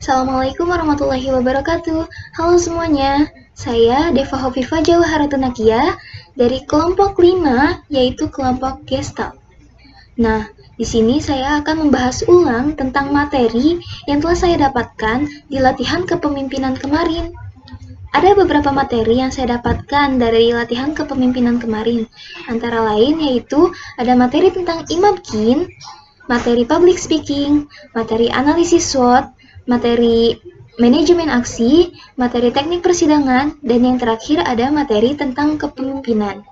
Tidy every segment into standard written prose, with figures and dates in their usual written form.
Assalamualaikum warahmatullahi wabarakatuh. Halo semuanya, saya Deva Hovifa Jawaharatunakya dari kelompok 5, yaitu kelompok Gestalt. Nah, di sini saya akan membahas ulang tentang materi yang telah saya dapatkan di latihan kepemimpinan kemarin. Ada beberapa materi yang saya dapatkan dari latihan kepemimpinan kemarin, antara lain yaitu ada materi tentang IMABKIN, materi public speaking, materi analisis SWOT, materi manajemen aksi, materi teknik persidangan, dan yang terakhir ada materi tentang kepemimpinan.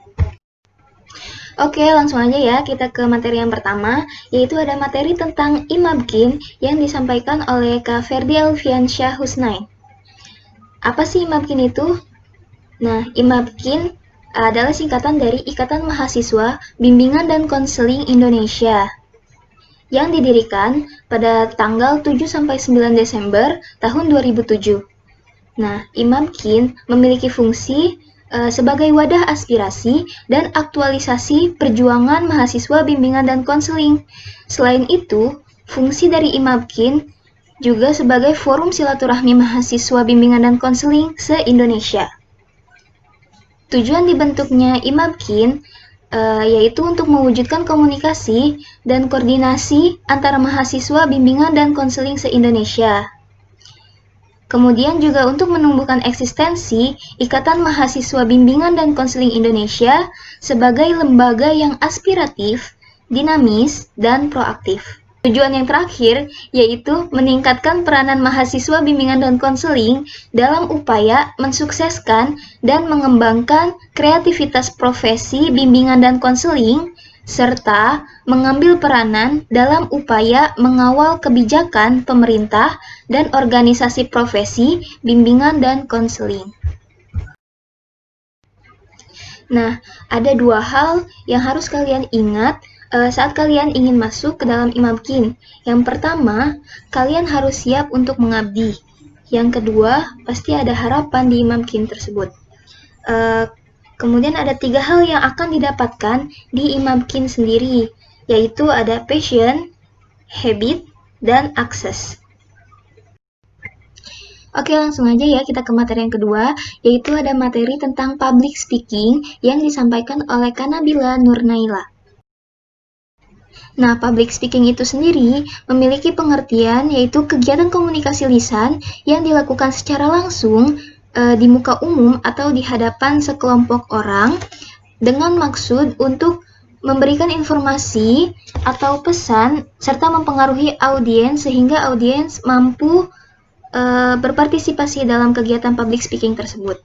Oke, langsung aja ya kita ke materi yang pertama, yaitu ada materi tentang IMABKIN yang disampaikan oleh Kak Ferdi Alfiansyah Husnain. Apa sih IMABKIN itu? Nah, IMABKIN adalah singkatan dari Ikatan Mahasiswa Bimbingan dan Konseling Indonesia yang didirikan pada tanggal 7-9 Desember tahun 2007. Nah, IMABKIN memiliki fungsi sebagai wadah aspirasi dan aktualisasi perjuangan mahasiswa bimbingan dan konseling. Selain itu, fungsi dari IMABKIN juga sebagai forum silaturahmi mahasiswa bimbingan dan konseling se-Indonesia. Tujuan dibentuknya IMABKIN yaitu untuk mewujudkan komunikasi dan koordinasi antara mahasiswa bimbingan dan konseling se-Indonesia. Kemudian juga untuk menumbuhkan eksistensi Ikatan Mahasiswa Bimbingan dan Konseling Indonesia sebagai lembaga yang aspiratif, dinamis, dan proaktif. Tujuan yang terakhir yaitu meningkatkan peranan mahasiswa bimbingan dan konseling dalam upaya mensukseskan dan mengembangkan kreativitas profesi bimbingan dan konseling, serta mengambil peranan dalam upaya mengawal kebijakan pemerintah dan organisasi profesi bimbingan dan konseling. Nah, ada dua hal yang harus kalian ingat saat kalian ingin masuk ke dalam IMABKIN. Yang pertama, kalian harus siap untuk mengabdi. Yang kedua, pasti ada harapan di IMABKIN tersebut. Kemudian ada 3 hal yang akan didapatkan di IMABKIN sendiri, yaitu ada passion, habit, dan akses. Oke, langsung aja ya kita ke materi yang kedua, yaitu ada materi tentang public speaking yang disampaikan oleh Kak Nabila Nurnaila. Nah, public speaking itu sendiri memiliki pengertian yaitu kegiatan komunikasi lisan yang dilakukan secara langsung di muka umum atau di hadapan sekelompok orang dengan maksud untuk memberikan informasi atau pesan serta mempengaruhi audiens sehingga audiens mampu berpartisipasi dalam kegiatan public speaking tersebut.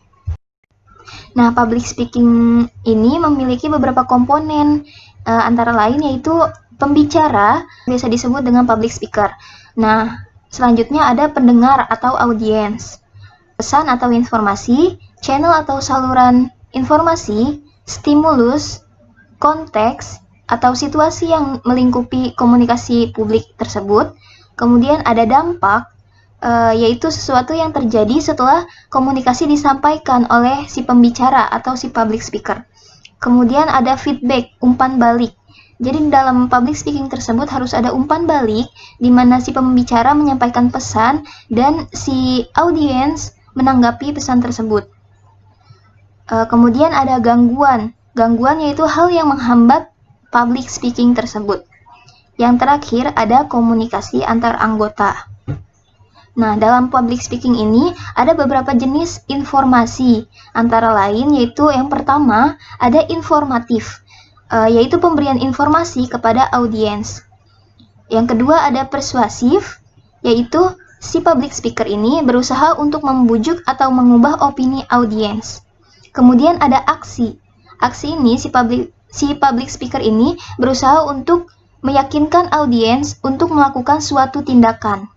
Nah, public speaking ini memiliki beberapa komponen, antara lain yaitu pembicara, biasa disebut dengan public speaker. Nah, selanjutnya ada pendengar atau audiens, pesan atau informasi, channel atau saluran informasi, stimulus, konteks, atau situasi yang melingkupi komunikasi publik tersebut. Kemudian ada dampak, yaitu sesuatu yang terjadi setelah komunikasi disampaikan oleh si pembicara atau si public speaker. Kemudian ada feedback, umpan balik. Jadi dalam public speaking tersebut harus ada umpan balik di mana si pembicara menyampaikan pesan dan si audiens menanggapi pesan tersebut. Kemudian ada gangguan. Gangguan yaitu hal yang menghambat public speaking tersebut. Yang terakhir ada komunikasi antar anggota. Nah, dalam public speaking ini ada beberapa jenis informasi, antara lain yaitu yang pertama ada informatif, yaitu pemberian informasi kepada audiens. Yang kedua ada persuasif, yaitu si public speaker ini berusaha untuk membujuk atau mengubah opini audiens. Kemudian ada aksi. Aksi ini si public speaker ini berusaha untuk meyakinkan audiens untuk melakukan suatu tindakan.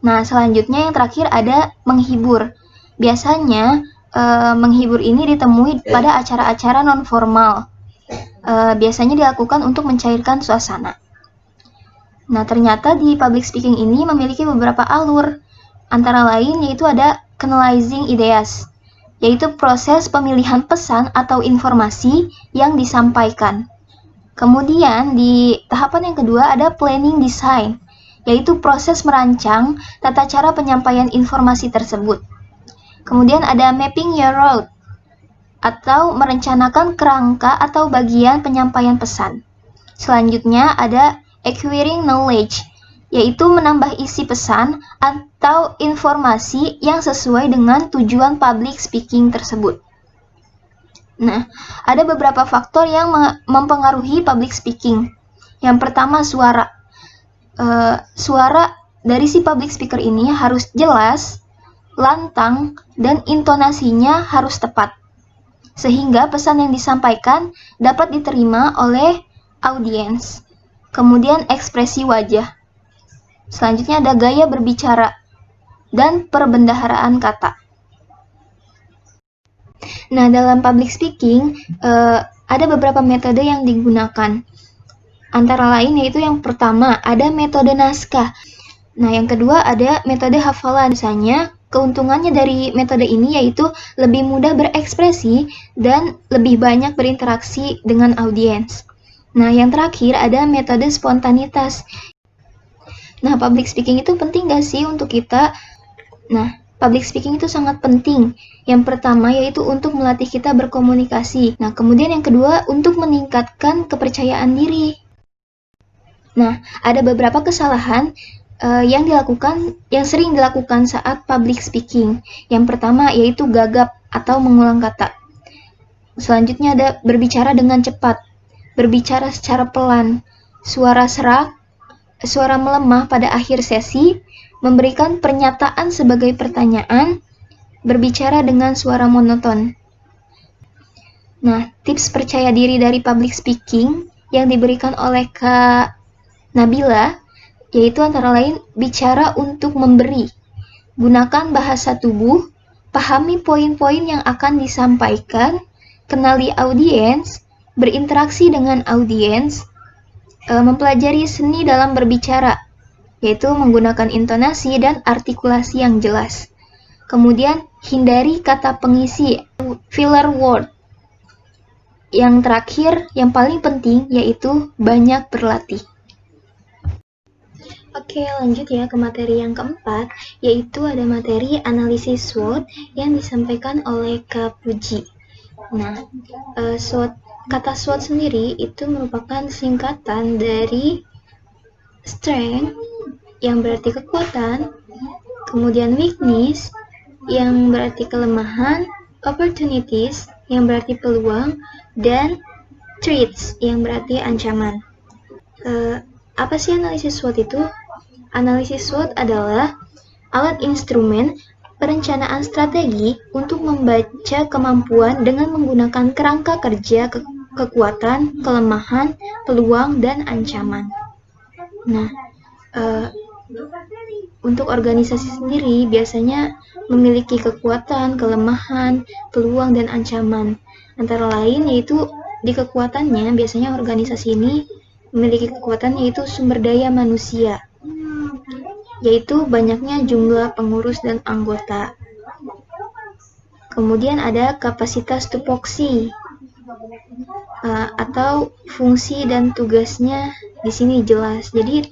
Nah, selanjutnya yang terakhir ada menghibur. Biasanya menghibur ini ditemui pada acara-acara non-formal. Biasanya dilakukan untuk mencairkan suasana. Nah, ternyata di public speaking ini memiliki beberapa alur. Antara lain yaitu ada canalizing ideas, yaitu proses pemilihan pesan atau informasi yang disampaikan. Kemudian di tahapan yang kedua ada planning design, yaitu proses merancang tata cara penyampaian informasi tersebut. Kemudian ada mapping your route, atau merencanakan kerangka atau bagian penyampaian pesan. Selanjutnya ada acquiring knowledge, yaitu menambah isi pesan atau informasi yang sesuai dengan tujuan public speaking tersebut. Nah, ada beberapa faktor yang mempengaruhi public speaking. Yang pertama, suara. Suara dari si public speaker ini harus jelas, lantang, dan intonasinya harus tepat, sehingga pesan yang disampaikan dapat diterima oleh audiens. Kemudian ekspresi wajah. Selanjutnya ada gaya berbicara dan perbendaharaan kata. Nah, dalam public speaking ada beberapa metode yang digunakan. Antara lain yaitu yang pertama ada metode naskah. Nah, yang kedua ada metode hafalan. Misalnya, keuntungannya dari metode ini yaitu lebih mudah berekspresi dan lebih banyak berinteraksi dengan audiens. Nah, yang terakhir ada metode spontanitas. Nah, public speaking itu penting gak sih untuk kita? Nah, public speaking itu sangat penting. Yang pertama yaitu untuk melatih kita berkomunikasi. Nah, kemudian yang kedua untuk meningkatkan kepercayaan diri. Nah, ada beberapa kesalahan yang sering dilakukan saat public speaking. Yang pertama yaitu gagap atau mengulang kata. Selanjutnya ada berbicara dengan cepat, berbicara secara pelan, suara serak, suara melemah pada akhir sesi, memberikan pernyataan sebagai pertanyaan, berbicara dengan suara monoton. Nah, tips percaya diri dari public speaking yang diberikan oleh Kak Nabila yaitu antara lain bicara untuk memberi, gunakan bahasa tubuh, pahami poin-poin yang akan disampaikan, kenali audiens, berinteraksi dengan audiens, mempelajari seni dalam berbicara, yaitu menggunakan intonasi dan artikulasi yang jelas. Kemudian hindari kata pengisi, filler word. Yang terakhir, yang paling penting yaitu banyak berlatih. Oke, lanjut ya ke materi yang keempat, yaitu ada materi analisis SWOT yang disampaikan oleh Kak Puji. Nah, kata SWOT sendiri itu merupakan singkatan dari strength, yang berarti kekuatan, kemudian weakness, yang berarti kelemahan, opportunities, yang berarti peluang, dan threats, yang berarti ancaman. Apa sih analisis SWOT itu? Analisis SWOT adalah alat instrumen perencanaan strategi untuk membaca kemampuan dengan menggunakan kerangka kerja, kekuatan, kelemahan, peluang, dan ancaman. Nah, untuk organisasi sendiri biasanya memiliki kekuatan, kelemahan, peluang, dan ancaman. Antara lain yaitu di kekuatannya biasanya organisasi ini memiliki kekuatan yaitu sumber daya manusia, yaitu banyaknya jumlah pengurus dan anggota. Kemudian ada kapasitas tupoksi atau fungsi dan tugasnya di sini jelas. Jadi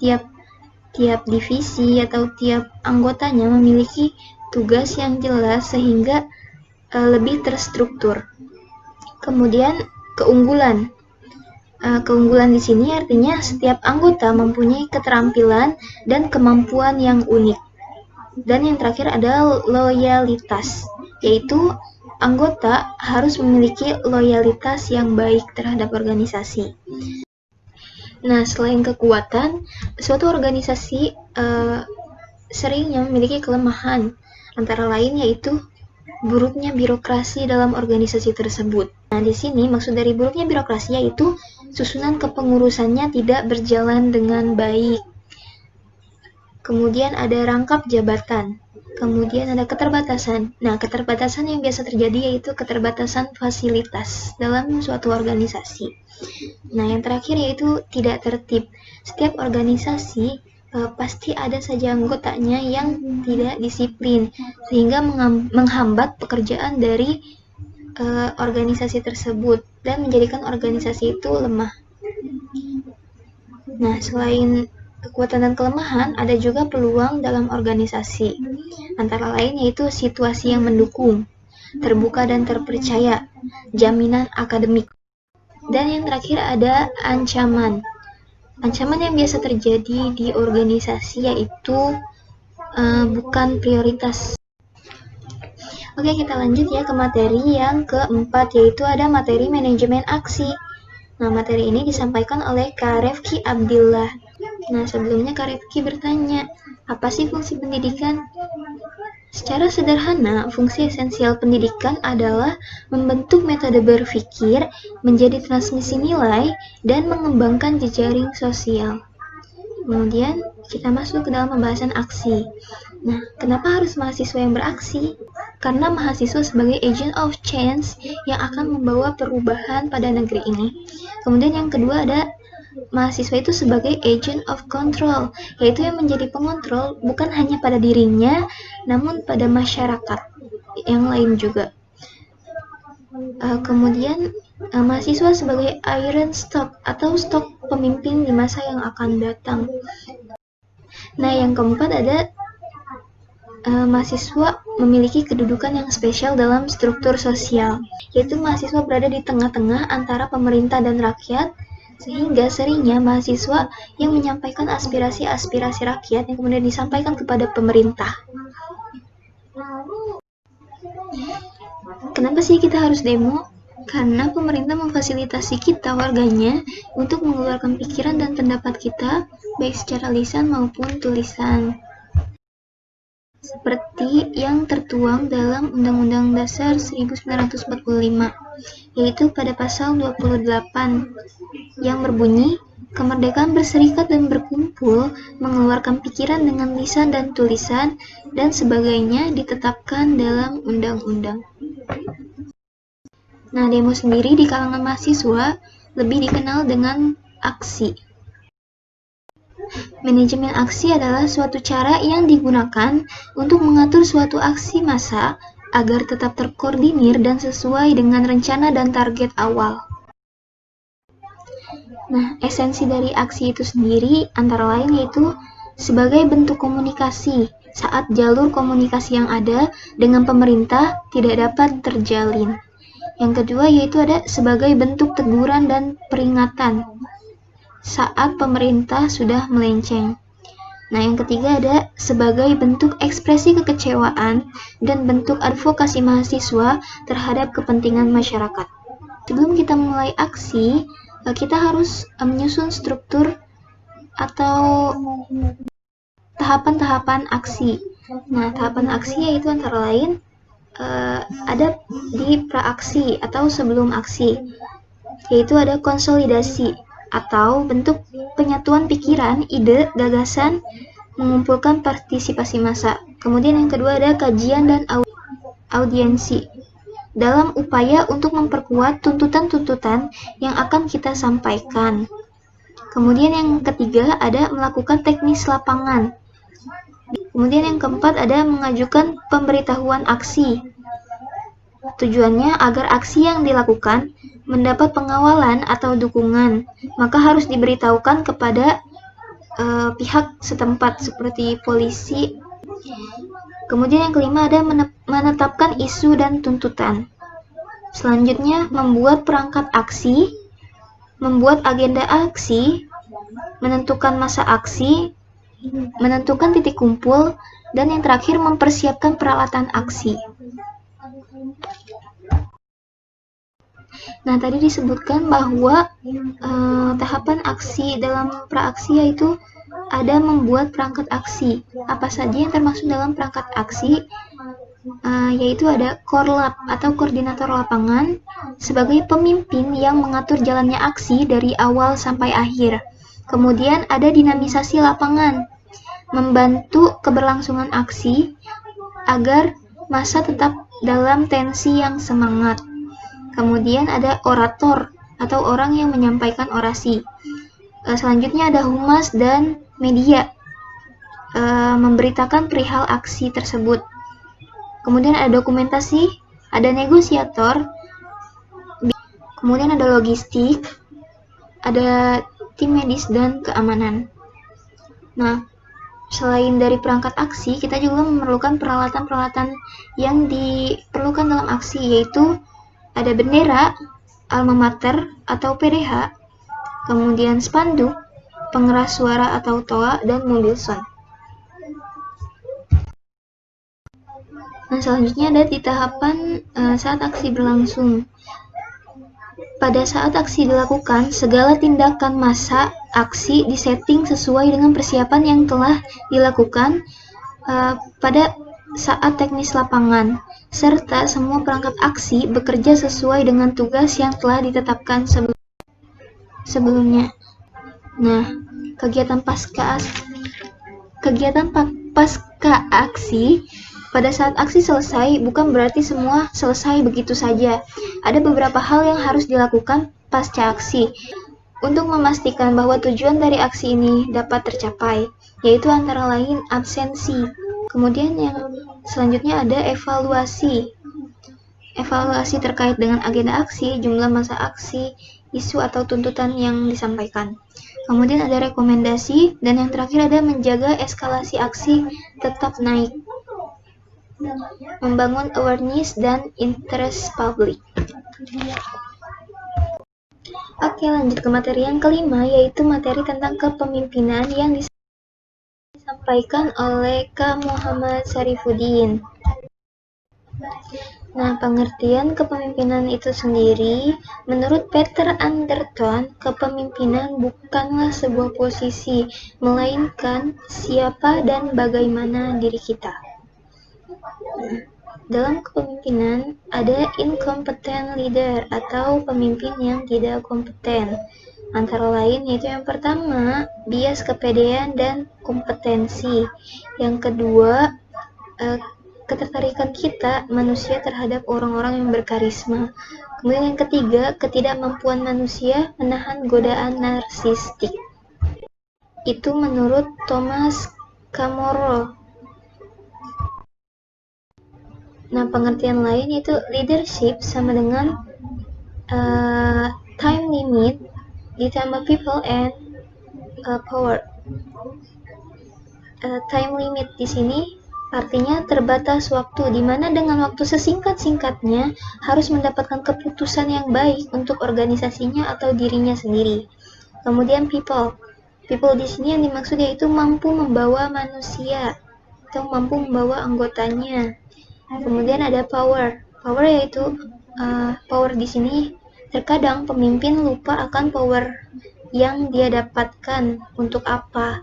tiap divisi atau tiap anggotanya memiliki tugas yang jelas sehingga lebih terstruktur. Kemudian keunggulan. Keunggulan di sini artinya setiap anggota mempunyai keterampilan dan kemampuan yang unik. Dan yang terakhir ada loyalitas, yaitu anggota harus memiliki loyalitas yang baik terhadap organisasi. Nah, selain kekuatan, suatu organisasi seringnya memiliki kelemahan, antara lain yaitu buruknya birokrasi dalam organisasi tersebut. Nah, di sini maksud dari buruknya birokrasi yaitu susunan kepengurusannya tidak berjalan dengan baik. Kemudian ada rangkap jabatan. Kemudian ada keterbatasan. Nah, keterbatasan yang biasa terjadi yaitu keterbatasan fasilitas dalam suatu organisasi. Nah, yang terakhir yaitu tidak tertib. Setiap organisasi pasti ada saja anggotanya yang tidak disiplin, sehingga menghambat pekerjaan dari organisasi tersebut dan menjadikan organisasi itu lemah. Nah, selain kekuatan dan kelemahan, ada juga peluang dalam organisasi. Antara lain yaitu situasi yang mendukung, terbuka dan terpercaya, jaminan akademik. Dan yang terakhir ada ancaman. Ancaman yang biasa terjadi di organisasi yaitu bukan prioritas. Oke, kita lanjut ya ke materi yang keempat, yaitu ada materi manajemen aksi. Nah, materi ini disampaikan oleh Kak Refki Abdillah. Nah, sebelumnya Kak Refki bertanya, apa sih fungsi pendidikan? Secara sederhana, fungsi esensial pendidikan adalah membentuk metode berpikir, menjadi transmisi nilai, dan mengembangkan jejaring sosial. Kemudian, kita masuk ke dalam pembahasan aksi. Nah, kenapa harus mahasiswa yang beraksi? Karena mahasiswa sebagai agent of change yang akan membawa perubahan pada negeri ini. Kemudian yang kedua ada mahasiswa itu sebagai agent of control, yaitu yang menjadi pengontrol bukan hanya pada dirinya, namun pada masyarakat yang lain juga. Kemudian mahasiswa sebagai iron stock atau stok pemimpin di masa yang akan datang. Nah, yang keempat ada mahasiswa memiliki kedudukan yang spesial dalam struktur sosial, yaitu mahasiswa berada di tengah-tengah antara pemerintah dan rakyat, sehingga seringnya mahasiswa yang menyampaikan aspirasi-aspirasi rakyat yang kemudian disampaikan kepada pemerintah. Kenapa sih kita harus demo? Karena pemerintah memfasilitasi kita warganya untuk mengeluarkan pikiran dan pendapat kita, baik secara lisan maupun tulisan. Seperti yang tertuang dalam Undang-Undang Dasar 1945, yaitu pada pasal 28, yang berbunyi, kemerdekaan berserikat dan berkumpul, mengeluarkan pikiran dengan lisan dan tulisan, dan sebagainya ditetapkan dalam undang-undang. Nah, demo sendiri di kalangan mahasiswa lebih dikenal dengan aksi. Manajemen aksi adalah suatu cara yang digunakan untuk mengatur suatu aksi massa agar tetap terkoordinir dan sesuai dengan rencana dan target awal. Nah, esensi dari aksi itu sendiri antara lain yaitu sebagai bentuk komunikasi saat jalur komunikasi yang ada dengan pemerintah tidak dapat terjalin. Yang kedua yaitu ada sebagai bentuk teguran dan peringatan saat pemerintah sudah melenceng. Nah, yang ketiga ada sebagai bentuk ekspresi kekecewaan dan bentuk advokasi mahasiswa terhadap kepentingan masyarakat. Sebelum kita mulai aksi, kita harus menyusun struktur atau tahapan-tahapan aksi. Nah, tahapan aksi yaitu antara lain ada di pra-aksi atau sebelum aksi, yaitu ada konsolidasi atau bentuk penyatuan pikiran, ide, gagasan, mengumpulkan partisipasi massa. Kemudian yang kedua ada kajian dan audiensi dalam upaya untuk memperkuat tuntutan-tuntutan yang akan kita sampaikan. Kemudian yang ketiga ada melakukan teknis lapangan. Kemudian yang keempat ada mengajukan pemberitahuan aksi. Tujuannya agar aksi yang dilakukan mendapat pengawalan atau dukungan, maka harus diberitahukan kepada pihak setempat seperti polisi. Kemudian yang kelima ada menetapkan isu dan tuntutan. Selanjutnya membuat perangkat aksi, membuat agenda aksi, menentukan masa aksi, menentukan titik kumpul, dan yang terakhir mempersiapkan peralatan aksi. Nah, tadi disebutkan bahwa tahapan aksi dalam pra-aksi yaitu ada membuat perangkat aksi. Apa saja yang termasuk dalam perangkat aksi? Yaitu ada korlap atau koordinator lapangan sebagai pemimpin yang mengatur jalannya aksi dari awal sampai akhir. Kemudian ada dinamisasi lapangan, membantu keberlangsungan aksi agar massa tetap dalam tensi yang semangat. Kemudian ada orator atau orang yang menyampaikan orasi. Selanjutnya ada humas dan media, memberitakan perihal aksi tersebut. Kemudian ada dokumentasi, ada negosiator, kemudian ada logistik, ada tim medis dan keamanan. Nah, selain dari perangkat aksi, kita juga memerlukan peralatan-peralatan yang diperlukan dalam aksi, yaitu ada bendera, alma mater atau PDH, kemudian spanduk, pengeras suara atau toa, dan mobil sound. Nah, selanjutnya ada di tahapan saat aksi berlangsung. Pada saat aksi dilakukan, segala tindakan massa aksi disetting sesuai dengan persiapan yang telah dilakukan pada saat teknis lapangan, serta semua perangkat aksi bekerja sesuai dengan tugas yang telah ditetapkan sebelumnya. Nah, kegiatan pasca aksi pada saat aksi selesai bukan berarti semua selesai begitu saja. Ada beberapa hal yang harus dilakukan pasca aksi untuk memastikan bahwa tujuan dari aksi ini dapat tercapai, yaitu antara lain absensi. Kemudian yang selanjutnya ada evaluasi. Evaluasi terkait dengan agenda aksi, jumlah masa aksi, isu atau tuntutan yang disampaikan. Kemudian ada rekomendasi, dan yang terakhir ada menjaga eskalasi aksi tetap naik. Membangun awareness dan interest publik. Oke, lanjut ke materi yang kelima, yaitu materi tentang kepemimpinan yang disampaikan oleh Kak Muhammad Syarifuddin. Nah, pengertian kepemimpinan itu sendiri, menurut Peter Anderton, kepemimpinan bukanlah sebuah posisi, melainkan siapa dan bagaimana diri kita. Dalam kepemimpinan, ada incompetent leader atau pemimpin yang tidak kompeten. Antara lain yaitu yang pertama, bias kepedean dan kompetensi. Yang kedua, ketertarikan kita manusia terhadap orang-orang yang berkarisma. Kemudian yang ketiga, ketidakmampuan manusia menahan godaan narsistik. Itu menurut Thomas Camorro. Nah, pengertian lain yaitu leadership sama dengan time limit ditambah people and power. Time limit di sini artinya terbatas waktu, di mana dengan waktu sesingkat-singkatnya harus mendapatkan keputusan yang baik untuk organisasinya atau dirinya sendiri. Kemudian people di sini yang dimaksud yaitu mampu membawa manusia atau mampu membawa anggotanya. Kemudian ada power yaitu power di sini terkadang pemimpin lupa akan power yang dia dapatkan untuk apa.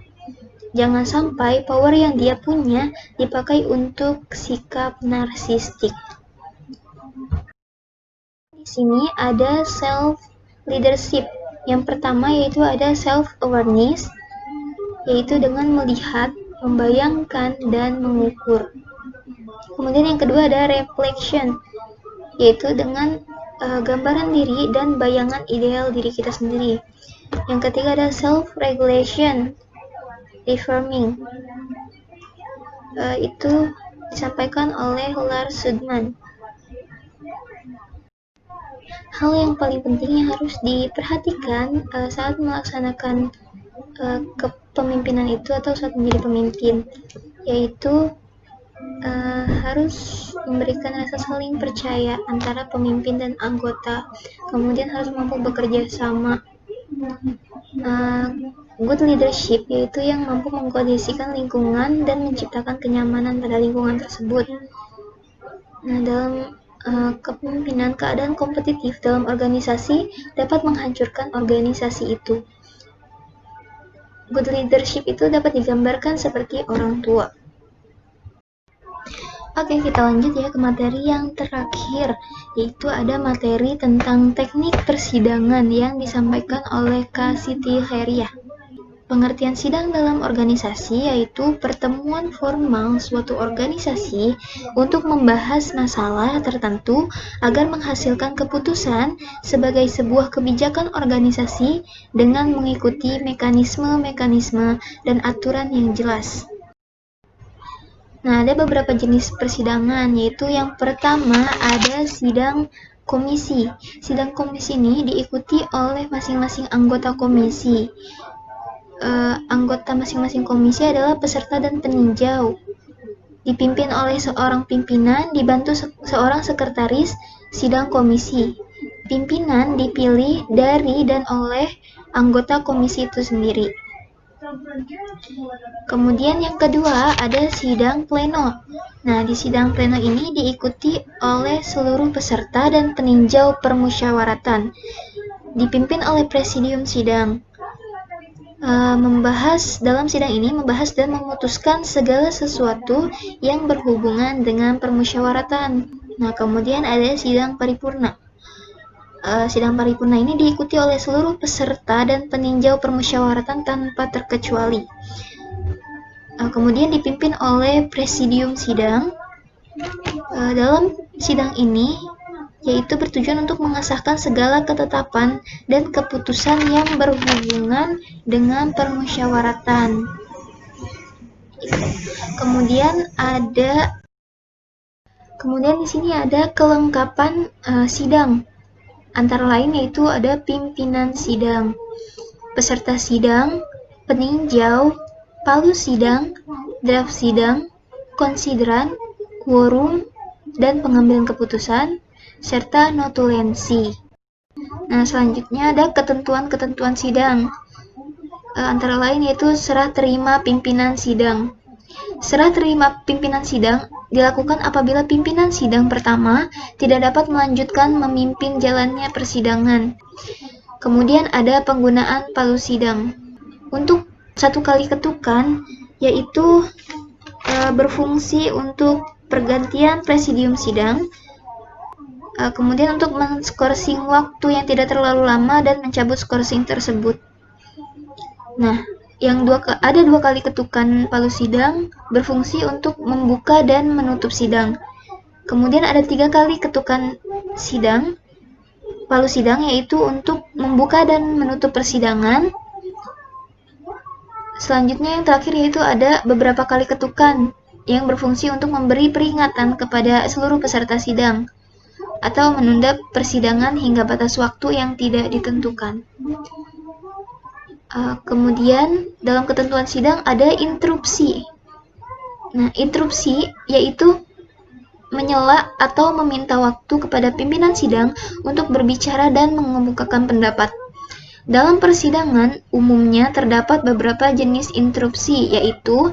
Jangan sampai power yang dia punya dipakai untuk sikap narsistik. Di sini ada self leadership. Yang pertama yaitu ada self awareness, yaitu dengan melihat, membayangkan, dan mengukur. Kemudian yang kedua ada reflection, yaitu dengan gambaran diri dan bayangan ideal diri kita sendiri. Yang ketiga ada self-regulation, reforming. Itu disampaikan oleh Lars Sudman. Hal yang paling penting yang harus diperhatikan saat melaksanakan kepemimpinan itu atau saat menjadi pemimpin, yaitu harus memberikan rasa saling percaya antara pemimpin dan anggota. Kemudian harus mampu bekerja sama. Good leadership yaitu yang mampu mengkondisikan lingkungan dan menciptakan kenyamanan pada lingkungan tersebut. Nah, dalam kepemimpinan, keadaan kompetitif dalam organisasi dapat menghancurkan organisasi itu. Good leadership itu dapat digambarkan seperti orang tua. Oke, kita lanjut ya ke materi yang terakhir, yaitu ada materi tentang teknik persidangan yang disampaikan oleh Kak Siti Khairiyah. Pengertian sidang dalam organisasi yaitu pertemuan formal suatu organisasi untuk membahas masalah tertentu agar menghasilkan keputusan sebagai sebuah kebijakan organisasi dengan mengikuti mekanisme-mekanisme dan aturan yang jelas. Nah, ada beberapa jenis persidangan, yaitu yang pertama ada sidang komisi. Sidang komisi ini diikuti oleh masing-masing anggota komisi. anggota masing-masing komisi adalah peserta dan peninjau. Dipimpin oleh seorang pimpinan, dibantu seorang sekretaris sidang komisi. Pimpinan dipilih dari dan oleh anggota komisi itu sendiri. Kemudian yang kedua ada sidang pleno. Nah, di sidang pleno ini diikuti oleh seluruh peserta dan peninjau permusyawaratan. Dipimpin oleh presidium sidang. Dalam sidang ini membahas dan memutuskan segala sesuatu yang berhubungan dengan permusyawaratan. Nah, kemudian ada sidang paripurna. Sidang paripurna ini diikuti oleh seluruh peserta dan peninjau permusyawaratan tanpa terkecuali. Kemudian dipimpin oleh presidium sidang. Dalam sidang ini yaitu bertujuan untuk mengesahkan segala ketetapan dan keputusan yang berhubungan dengan permusyawaratan. Kemudian di sini ada kelengkapan sidang. Antara lain yaitu ada pimpinan sidang, peserta sidang, peninjau, palu sidang, draft sidang, konsideran, quorum, dan pengambilan keputusan, serta notulensi. Nah, selanjutnya ada ketentuan-ketentuan sidang. Antara lain yaitu serah terima pimpinan sidang. Serah terima pimpinan sidang dilakukan apabila pimpinan sidang pertama tidak dapat melanjutkan memimpin jalannya persidangan. Kemudian ada penggunaan palu sidang. Untuk satu kali ketukan, yaitu berfungsi untuk pergantian presidium sidang. Kemudian untuk men-skorsing waktu yang tidak terlalu lama dan mencabut skorsing tersebut. Nah, ada dua kali ketukan palu sidang berfungsi untuk membuka dan menutup sidang. Kemudian ada 3 kali ketukan palu sidang yaitu untuk membuka dan menutup persidangan. Selanjutnya yang terakhir yaitu ada beberapa kali ketukan yang berfungsi untuk memberi peringatan kepada seluruh peserta sidang atau menunda persidangan hingga batas waktu yang tidak ditentukan. Kemudian dalam ketentuan sidang ada interupsi. Nah, interupsi yaitu menyela atau meminta waktu kepada pimpinan sidang untuk berbicara dan mengemukakan pendapat. Dalam persidangan umumnya terdapat beberapa jenis interupsi yaitu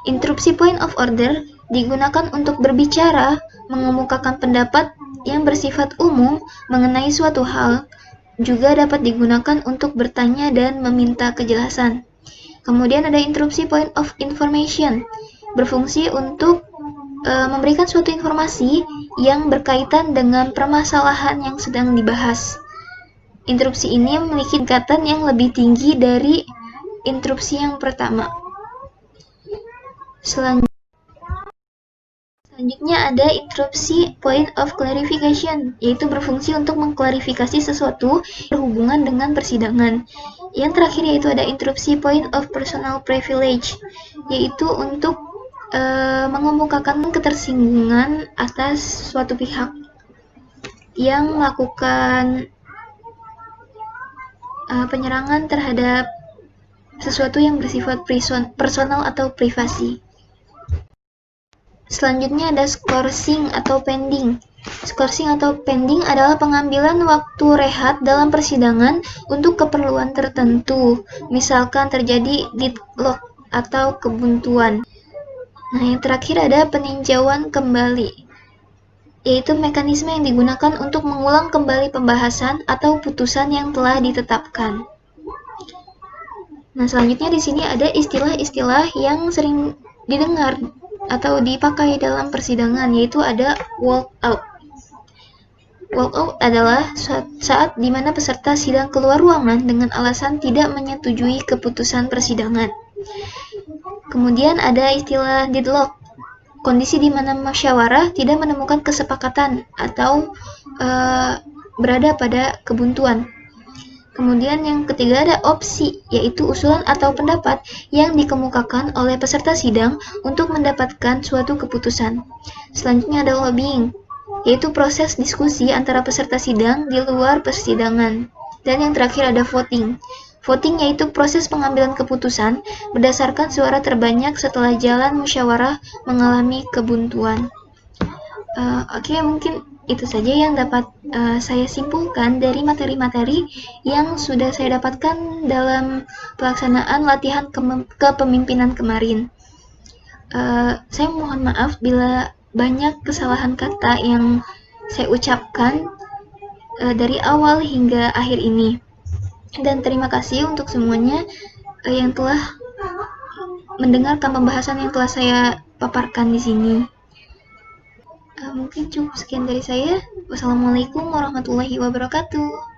interupsi point of order digunakan untuk berbicara, mengemukakan pendapat yang bersifat umum mengenai suatu hal, juga dapat digunakan untuk bertanya dan meminta kejelasan. Kemudian ada interupsi point of information, berfungsi untuk memberikan suatu informasi yang berkaitan dengan permasalahan yang sedang dibahas. Interupsi ini memiliki tingkatan yang lebih tinggi dari interupsi yang pertama. Selanjutnya ada interupsi point of clarification, yaitu berfungsi untuk mengklarifikasi sesuatu berhubungan dengan persidangan. Yang terakhir yaitu ada interupsi point of personal privilege, yaitu untuk mengemukakan ketersinggungan atas suatu pihak yang melakukan penyerangan terhadap sesuatu yang bersifat personal atau privasi. Selanjutnya ada skorsing atau pending. Skorsing atau pending adalah pengambilan waktu rehat dalam persidangan untuk keperluan tertentu, misalkan terjadi deadlock atau kebuntuan. Nah, yang terakhir ada peninjauan kembali, yaitu mekanisme yang digunakan untuk mengulang kembali pembahasan atau putusan yang telah ditetapkan. Nah, selanjutnya di sini ada istilah-istilah yang sering didengar atau dipakai dalam persidangan, yaitu ada walkout. Walkout adalah saat di mana peserta sidang keluar ruangan dengan alasan tidak menyetujui keputusan persidangan. Kemudian ada istilah deadlock, kondisi di mana musyawarah tidak menemukan kesepakatan atau berada pada kebuntuan. Kemudian yang ketiga ada opsi, yaitu usulan atau pendapat yang dikemukakan oleh peserta sidang untuk mendapatkan suatu keputusan. Selanjutnya ada lobbying, yaitu proses diskusi antara peserta sidang di luar persidangan. Dan yang terakhir ada voting. Voting yaitu proses pengambilan keputusan berdasarkan suara terbanyak setelah jalan musyawarah mengalami kebuntuan. Oke, mungkin itu saja yang dapat saya simpulkan dari materi-materi yang sudah saya dapatkan dalam pelaksanaan latihan kepemimpinan kemarin. Saya mohon maaf bila banyak kesalahan kata yang saya ucapkan dari awal hingga akhir ini. Dan terima kasih untuk semuanya yang telah mendengarkan pembahasan yang telah saya paparkan di sini. Mungkin cukup sekian dari saya. Wassalamualaikum warahmatullahi wabarakatuh.